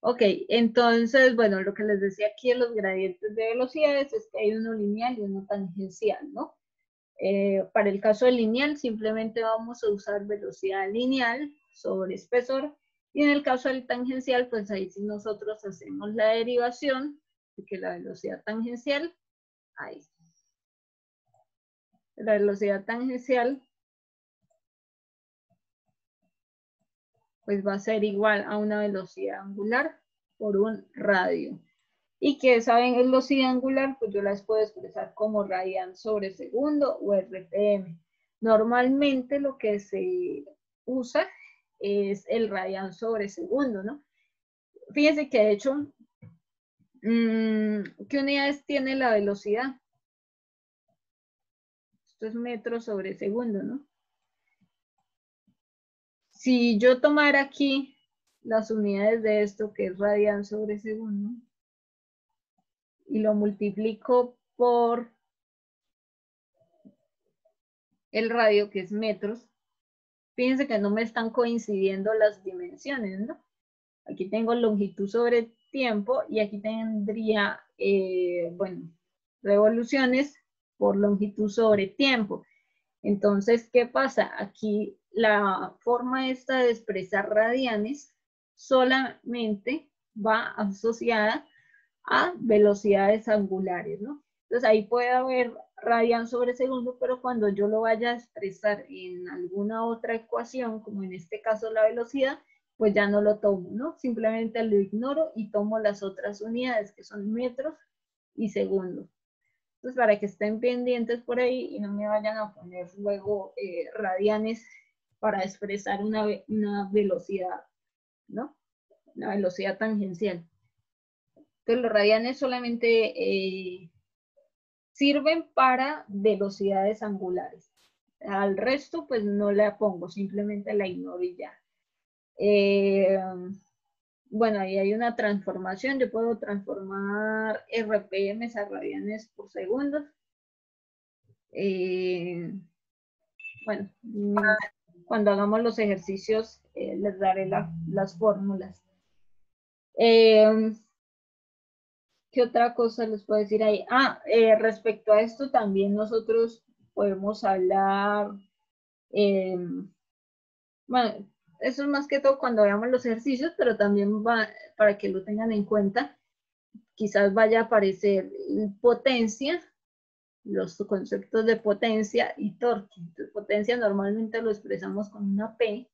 Ok, entonces, bueno, lo que les decía aquí en los gradientes de velocidades es que hay uno lineal y uno tangencial, ¿no? Para el caso del lineal, simplemente vamos a usar velocidad lineal sobre espesor. Y en el caso del tangencial, pues ahí sí nosotros hacemos la derivación de que la velocidad tangencial, ahí, la velocidad tangencial, pues va a ser igual a una velocidad angular por un radio. Y que esa velocidad angular, pues yo las puedo expresar como radian sobre segundo o RPM. Normalmente lo que se usa es el radian sobre segundo, ¿no? Fíjense que de hecho, ¿qué unidades tiene la velocidad? Esto es metros sobre segundo, ¿no? Si yo tomara aquí las unidades de esto, que es radian sobre segundo, y lo multiplico por el radio, que es metros, fíjense que no me están coincidiendo las dimensiones, ¿no? Aquí tengo longitud sobre tiempo y aquí tendría, bueno, revoluciones por longitud sobre tiempo. Entonces, ¿qué pasa? Aquí la forma esta de expresar radianes solamente va asociada a velocidades angulares, ¿no? Entonces ahí puede haber radian sobre segundo, pero cuando yo lo vaya a expresar en alguna otra ecuación, como en este caso la velocidad, pues ya no lo tomo, ¿no? Simplemente lo ignoro y tomo las otras unidades, que son metros y segundos. Entonces, para que estén pendientes por ahí y no me vayan a poner luego radianes para expresar una velocidad, ¿no? Una velocidad tangencial. Entonces, los radianes solamente sirven para velocidades angulares. Al resto, pues no la pongo, simplemente la ignoro y ya. Bueno, ahí hay una transformación. Yo puedo transformar RPM a radianes por segundo. Bueno, cuando hagamos los ejercicios les daré las fórmulas. ¿Qué otra cosa les puedo decir ahí? Respecto a esto también nosotros podemos hablar, bueno, eso es más que todo cuando veamos los ejercicios, pero también va, para que lo tengan en cuenta, quizás vaya a aparecer potencia, los conceptos de potencia y torque. Entonces, potencia normalmente lo expresamos con una P,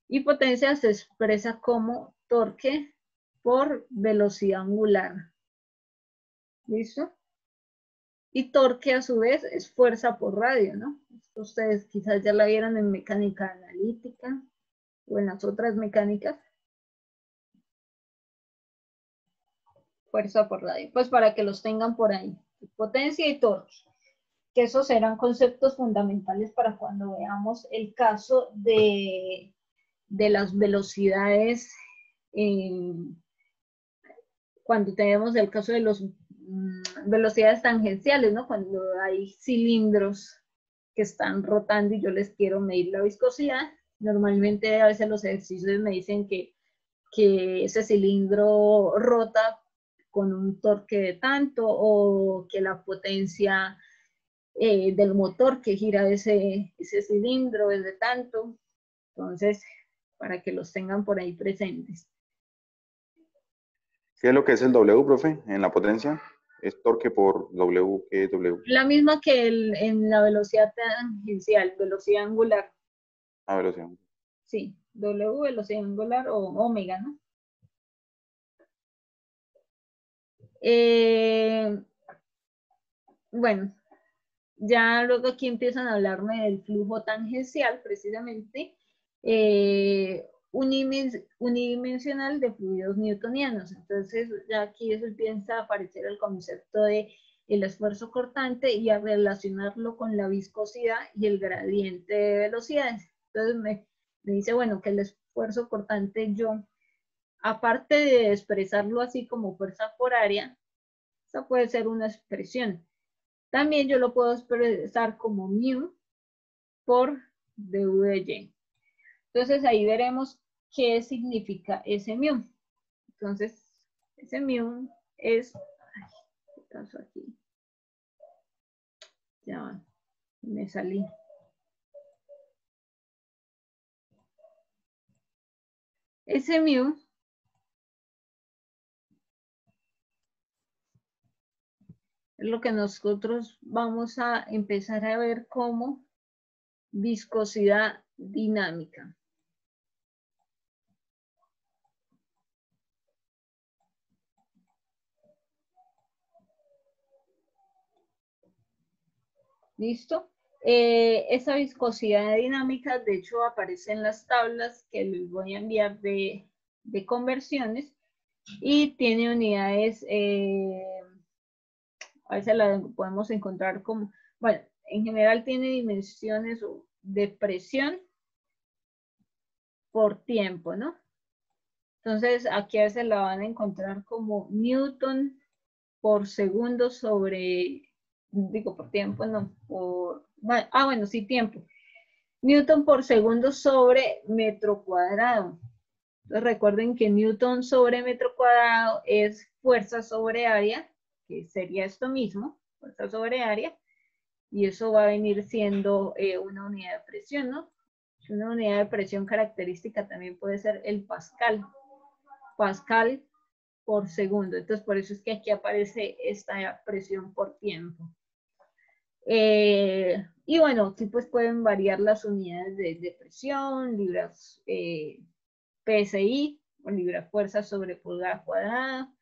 y potencia se expresa como torque por velocidad angular. ¿Listo? Y torque a su vez es fuerza por radio, ¿no? Esto ustedes quizás ya la vieron en mecánica analítica o en las otras mecánicas. Fuerza por radio. Pues para que los tengan por ahí. Potencia y torque. Que esos serán conceptos fundamentales para cuando veamos el caso de las velocidades, cuando tenemos el caso de las velocidades tangenciales, ¿no? Cuando hay cilindros que están rotando y yo les quiero medir la viscosidad, normalmente a veces los ejercicios me dicen que ese cilindro rota con un torque de tanto, o que la potencia del motor que gira ese cilindro es de tanto. Entonces, para que los tengan por ahí presentes. ¿Qué es lo que es el W, profe, en la potencia? Es torque por W, ¿qué es W? La misma que en la velocidad tangencial, velocidad angular. A velocidad. Sí, W, velocidad angular o omega, ¿no? Bueno, ya luego aquí empiezan a hablarme del flujo tangencial, precisamente, unidimensional de fluidos newtonianos. Entonces, ya aquí eso empieza a aparecer el concepto de el esfuerzo cortante y a relacionarlo con la viscosidad y el gradiente de velocidades. Entonces, me dice, bueno, que el esfuerzo cortante yo, aparte de expresarlo así como fuerza por área, esa puede ser una expresión. También yo lo puedo expresar como mu por dv de y. Entonces ahí veremos qué significa ese mu. Entonces, ese mu es, ay, ¿qué pasó aquí? Ya me salí. Ese mu es lo que nosotros vamos a empezar a ver como viscosidad dinámica. ¿Listo? Esa viscosidad dinámica, de hecho, aparece en las tablas que les voy a enviar de conversiones y tiene unidades, a veces la podemos encontrar como, bueno, en general tiene dimensiones de presión por tiempo, ¿no? Entonces, aquí a veces la van a encontrar como Newton por segundo sobre, digo por tiempo, no, por, bueno, sí, tiempo. Newton por segundo sobre metro cuadrado. Entonces recuerden que Newton sobre metro cuadrado es fuerza sobre área, que sería esto mismo, fuerza sobre área, y eso va a venir siendo una unidad de presión, ¿no? Una unidad de presión característica también puede ser el pascal. Pascal por segundo. Entonces, por eso es que aquí aparece esta presión por tiempo. Y bueno, aquí pues pueden variar las unidades de presión, libras PSI, o libras fuerza sobre pulgada cuadrada,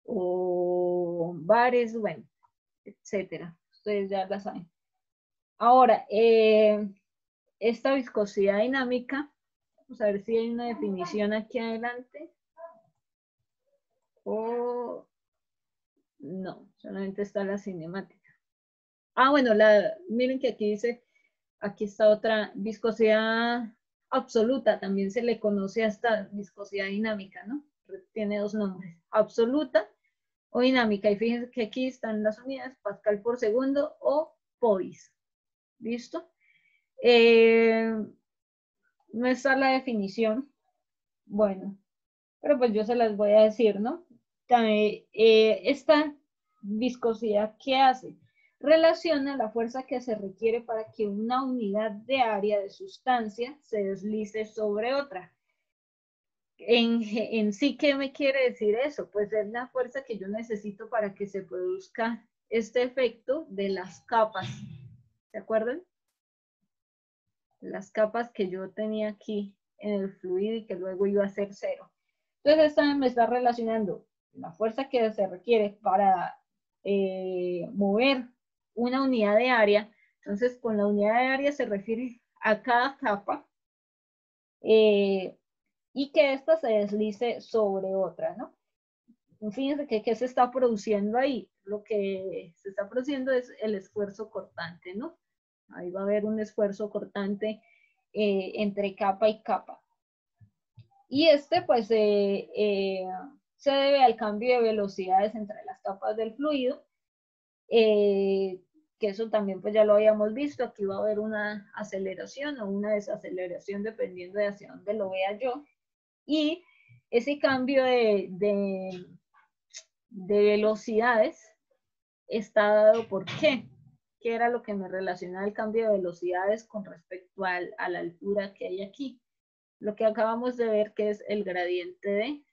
o bares, bueno, etcétera. Ustedes ya la saben. Ahora, esta viscosidad dinámica, vamos a ver si hay una definición aquí adelante. O no, solamente está la cinemática. Ah, bueno, miren que aquí dice, aquí está otra viscosidad absoluta, también se le conoce a esta viscosidad dinámica, ¿no? Tiene dos nombres, absoluta o dinámica. Y fíjense que aquí están las unidades, pascal por segundo o POIS. ¿Listo? No está la definición. Bueno, pero pues yo se las voy a decir, ¿no? También, esta viscosidad, ¿qué hace? Relaciona la fuerza que se requiere para que una unidad de área de sustancia se deslice sobre otra. En sí, ¿qué me quiere decir eso? Pues es la fuerza que yo necesito para que se produzca este efecto de las capas. ¿Se acuerdan? Las capas que yo tenía aquí en el fluido y que luego iba a ser cero. Entonces, esta me está relacionando la fuerza que se requiere para mover una unidad de área. Entonces, con la unidad de área se refiere a cada capa y que ésta se deslice sobre otra, ¿no? Fíjense que ¿qué se está produciendo ahí? Lo que se está produciendo es el esfuerzo cortante, ¿no? Ahí va a haber un esfuerzo cortante entre capa y capa. Y pues se debe al cambio de velocidades entre las capas del fluido, que eso también pues ya lo habíamos visto. Aquí va a haber una aceleración o una desaceleración dependiendo de hacia dónde lo vea yo. Y ese cambio de velocidades está dado por qué. ¿Qué era lo que me relacionaba el cambio de velocidades con respecto a la altura que hay aquí? Lo que acabamos de ver que es el gradiente de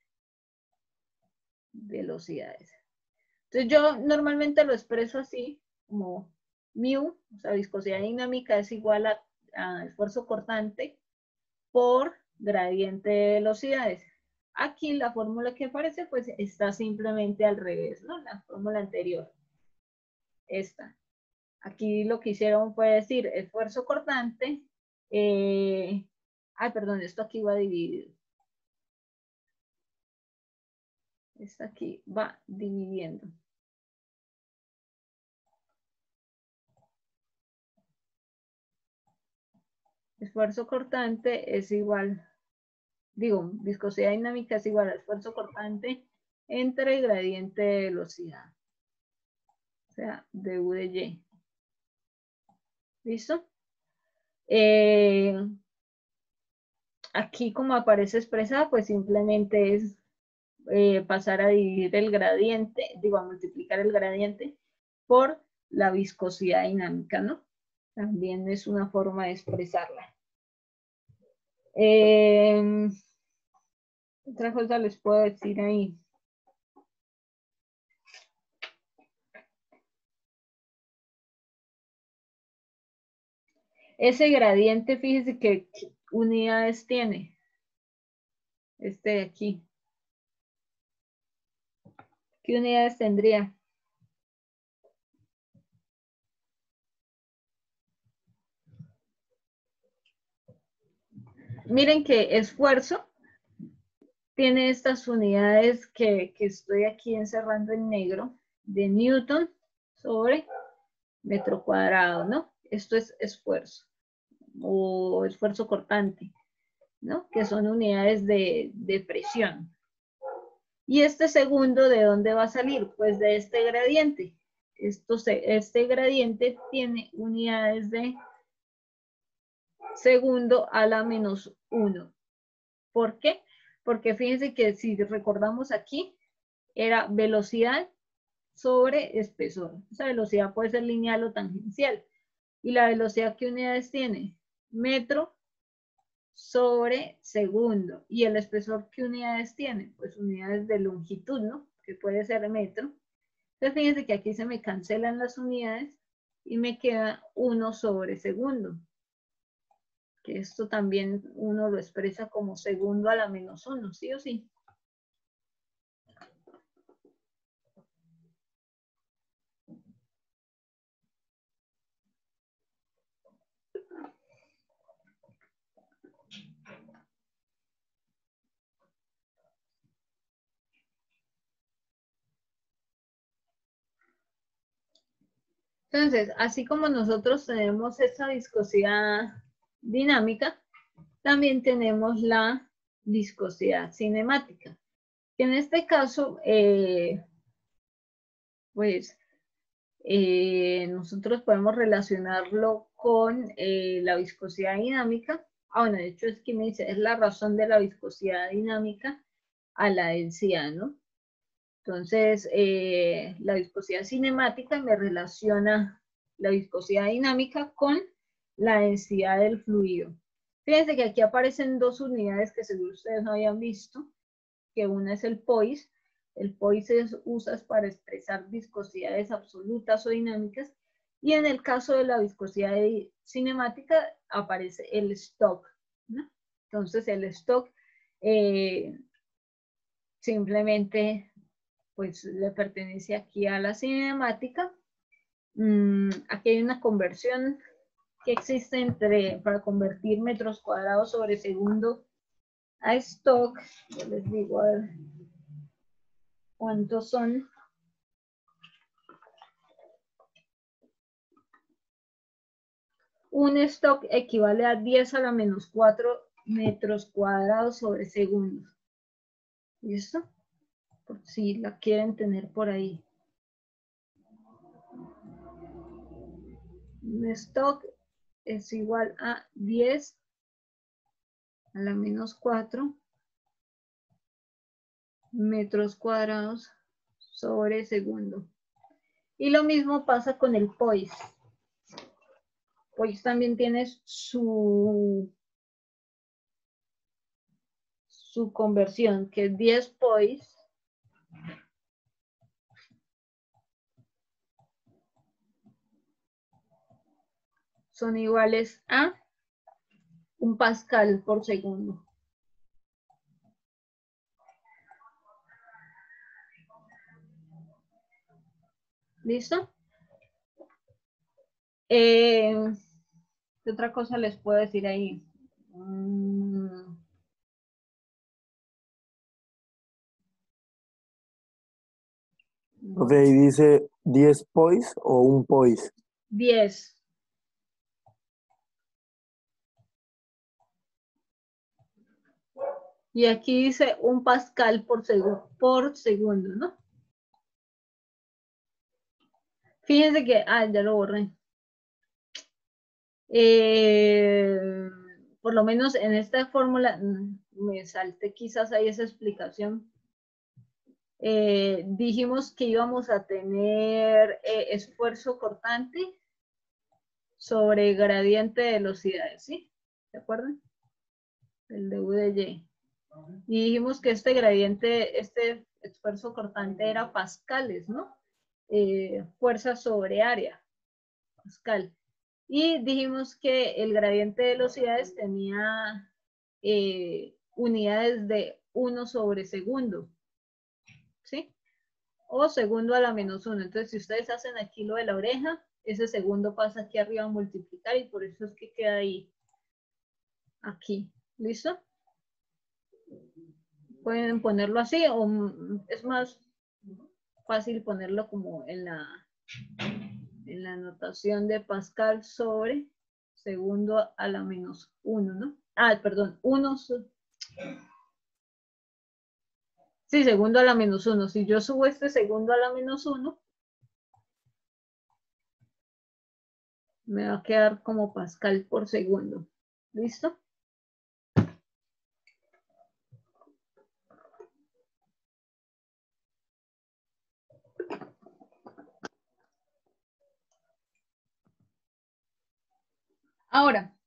velocidades. Entonces yo normalmente lo expreso así, como mu, o sea, viscosidad dinámica es igual a esfuerzo cortante por gradiente de velocidades. Aquí la fórmula que aparece pues está simplemente al revés, ¿no? La fórmula anterior. Esta. Aquí lo que hicieron fue decir esfuerzo cortante. Perdón, esto aquí va dividido. Esto aquí va dividiendo. Esfuerzo cortante es igual, digo, viscosidad dinámica es igual a esfuerzo cortante entre gradiente de velocidad. O sea, du de y. ¿Listo? Aquí como aparece expresada, pues simplemente es pasar a dividir el gradiente, digo, a multiplicar el gradiente por la viscosidad dinámica, ¿no? También es una forma de expresarla. Otra cosa les puedo decir ahí. Ese gradiente, fíjense que unidades tiene. Este de aquí. ¿Qué unidades tendría? Miren que esfuerzo tiene estas unidades que estoy aquí encerrando en negro, de Newton sobre metro cuadrado, ¿no? Esto es esfuerzo o esfuerzo cortante, ¿no? Que son unidades de presión. Y este segundo, ¿de dónde va a salir? Pues de este gradiente. Este gradiente tiene unidades de segundo a la menos 1. ¿Por qué? Porque fíjense que si recordamos aquí, era velocidad sobre espesor. Esa velocidad puede ser lineal o tangencial. ¿Y la velocidad qué unidades tiene? Metro sobre segundo. ¿Y el espesor qué unidades tiene? Pues unidades de longitud, ¿no? Que puede ser metro. Entonces fíjense que aquí se me cancelan las unidades y me queda 1 sobre segundo. Que esto también uno lo expresa como segundo a la menos 1, ¿sí o sí? Entonces, así como nosotros tenemos esa viscosidad dinámica, también tenemos la viscosidad cinemática. En este caso, nosotros podemos relacionarlo con la viscosidad dinámica. Bueno, de hecho es que me dice, es la razón de la viscosidad dinámica a la densidad, ¿no? Entonces, la viscosidad cinemática me relaciona la viscosidad dinámica con la densidad del fluido. Fíjense que aquí aparecen dos unidades que seguro ustedes no habían visto, que una es el POIS. El POIS se usa para expresar viscosidades absolutas o dinámicas, y en el caso de la viscosidad cinemática aparece el stock, ¿no? Entonces, el stock simplemente pues le pertenece aquí a la cinemática. Aquí hay una conversión que existe para convertir metros cuadrados sobre segundo a stock. Yo les digo, a ver, ¿cuántos son? Un stock equivale a 10 a la menos 4 metros cuadrados sobre segundo. ¿Listo? Por si la quieren tener por ahí. Un stock es igual a 10 a la menos 4 metros cuadrados sobre segundo. Y lo mismo pasa con el POIS. POIS también tiene su conversión, que es 10 POIS son iguales a 1 pascal por segundo. ¿Listo? ¿Qué otra cosa les puedo decir ahí? Ok, dice 10 POIS o 1 POIS. 10. Y aquí dice 1 pascal por segundo, ¿no? Fíjense que, ya lo borré. Por lo menos en esta fórmula me salté quizás ahí esa explicación. dijimos que íbamos a tener esfuerzo cortante sobre gradiente de velocidades, ¿sí? ¿Se acuerdan? El de U de Y. Y dijimos que este gradiente, este esfuerzo cortante era pascales, ¿no? Fuerza sobre área, pascal. Y dijimos que el gradiente de velocidades tenía unidades de 1 sobre segundo, ¿sí? O segundo a la menos 1. Entonces, si ustedes hacen aquí lo de la oreja, ese segundo pasa aquí arriba a multiplicar y por eso es que queda ahí, aquí. ¿Listo? Pueden ponerlo así o es más fácil ponerlo como en la notación de Pascal sobre segundo a la menos 1, ¿no? Ah, perdón, 1. Sí, segundo a la menos 1. Si yo subo este segundo a la menos 1, me va a quedar como Pascal por segundo. ¿Listo? Ahora,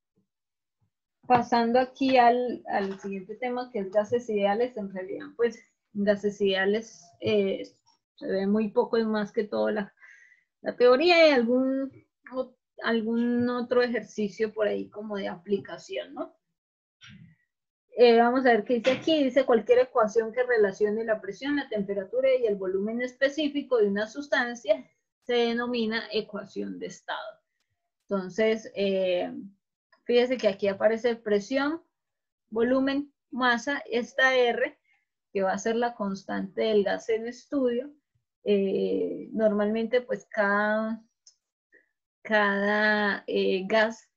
pasando aquí al siguiente tema, que es gases ideales, en realidad, pues, gases ideales se ve muy poco, es más que todo la teoría y algún otro ejercicio por ahí como de aplicación, ¿no? Vamos a ver qué dice aquí. Dice cualquier ecuación que relacione la presión, la temperatura y el volumen específico de una sustancia se denomina ecuación de estado. Entonces, fíjese que aquí aparece presión, volumen, masa, esta R, que va a ser la constante del gas en estudio. Normalmente, pues cada gas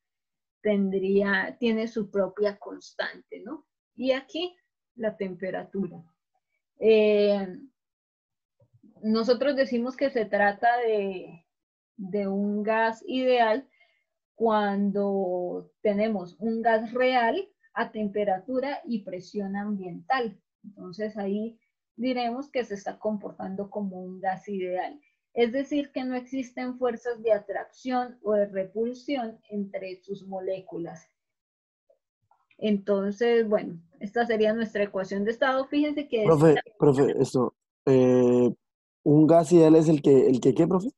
tiene su propia constante, ¿no? Y aquí la temperatura. Nosotros decimos que se trata de un gas ideal cuando tenemos un gas real a temperatura y presión ambiental. Entonces ahí diremos que se está comportando como un gas ideal. Es decir, que no existen fuerzas de atracción o de repulsión entre sus moléculas. Entonces, bueno, esta sería nuestra ecuación de estado. Fíjense que Profe, esto, un gas ideal es el que ¿qué, profe?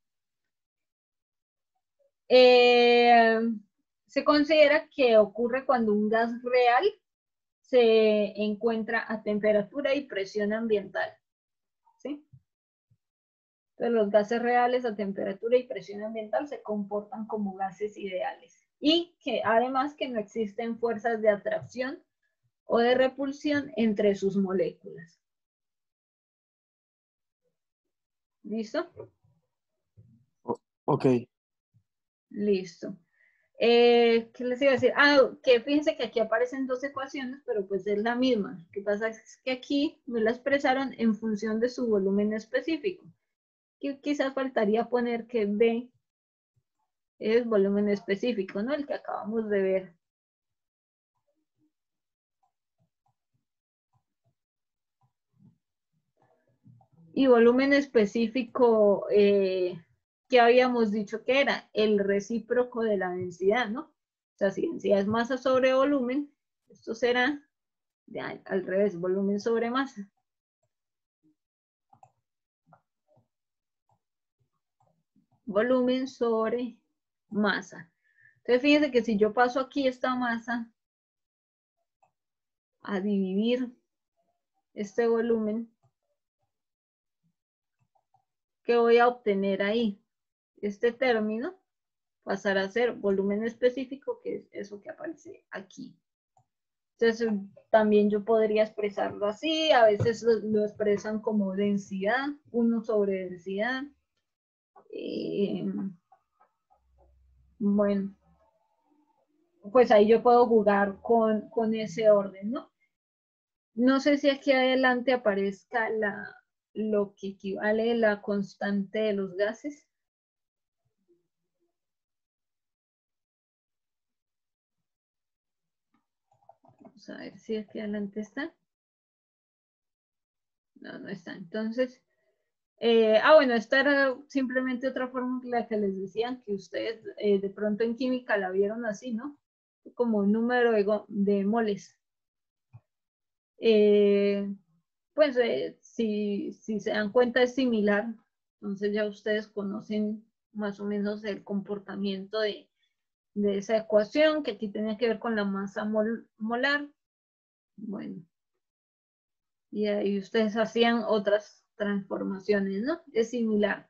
se considera que ocurre cuando un gas real se encuentra a temperatura y presión ambiental, ¿sí? Entonces, los gases reales a temperatura y presión ambiental se comportan como gases ideales. Y que además que no existen fuerzas de atracción o de repulsión entre sus moléculas. ¿Listo? Ok. Listo. ¿Qué les iba a decir? Ah, que fíjense que aquí aparecen dos ecuaciones, pero pues es la misma. Lo que pasa es que aquí me la expresaron en función de su volumen específico. Que quizás faltaría poner que B es volumen específico, ¿no? El que acabamos de ver. Y volumen específico, que habíamos dicho que era el recíproco de la densidad, ¿no? O sea, si densidad es masa sobre volumen, esto será al revés, volumen sobre masa. Volumen sobre masa. Entonces, fíjense que si yo paso aquí esta masa a dividir este volumen, ¿qué voy a obtener ahí? Este término pasará a ser volumen específico, que es eso que aparece aquí. Entonces, también yo podría expresarlo así, a veces lo expresan como densidad, 1 sobre densidad. Bueno, pues ahí yo puedo jugar con ese orden, ¿no? No sé si aquí adelante aparezca lo que equivale a la constante de los gases. Vamos a ver si aquí adelante está. No, no está. Entonces, bueno, esta era simplemente otra fórmula que les decían que ustedes de pronto en química la vieron así, ¿no? Como un número de moles. Pues si se dan cuenta es similar, entonces ya ustedes conocen más o menos el comportamiento de esa ecuación, que aquí tenía que ver con la masa molar. Bueno, y ahí ustedes hacían otras transformaciones, ¿no? Es similar.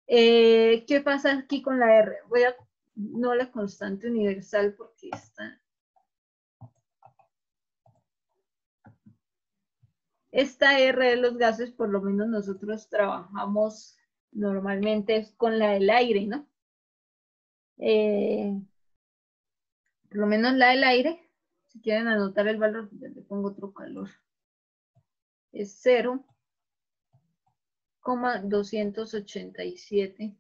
¿Qué pasa aquí con la R? No la constante universal porque esta R de los gases, por lo menos nosotros trabajamos normalmente con la del aire, ¿no? Por lo menos la del aire, si quieren anotar el valor, ya le pongo otro calor. Es 0,287.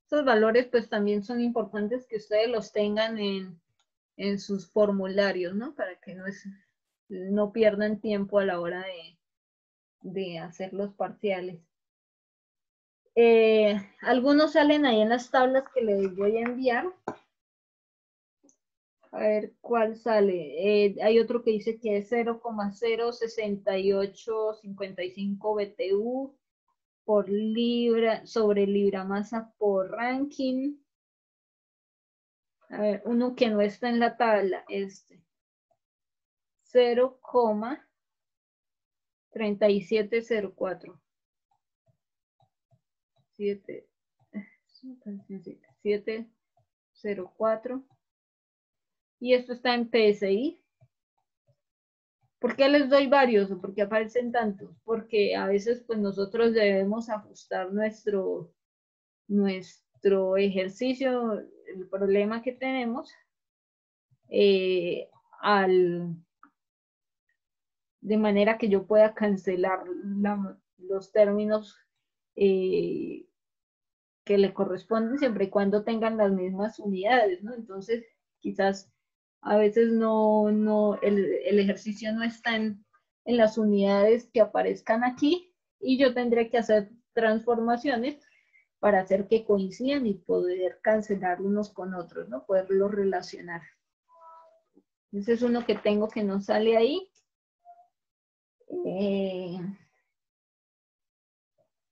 Estos valores pues también son importantes que ustedes los tengan en sus formularios, ¿no? Para que no pierdan tiempo a la hora de hacer los parciales. Algunos salen ahí en las tablas que les voy a enviar. A ver cuál sale. Hay otro que dice que es 0,06855 BTU por libra, sobre libra masa por ranking. A ver, uno que no está en la tabla, 0,3704. 704. Y esto está en PSI. ¿Por qué les doy varios o por qué aparecen tantos? Porque a veces pues nosotros debemos ajustar nuestro ejercicio, el problema que tenemos, de manera que yo pueda cancelar los términos que le corresponden siempre y cuando tengan las mismas unidades, ¿no? Entonces, quizás a veces el ejercicio no está en las unidades que aparezcan aquí y yo tendré que hacer transformaciones para hacer que coincidan y poder cancelar unos con otros, ¿no? Poderlos relacionar. Ese es uno que tengo que no sale ahí.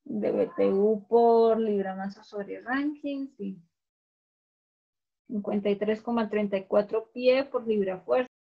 De BTU por libra masa sobre ranking, sí. 53,34 pie por libra fuerza.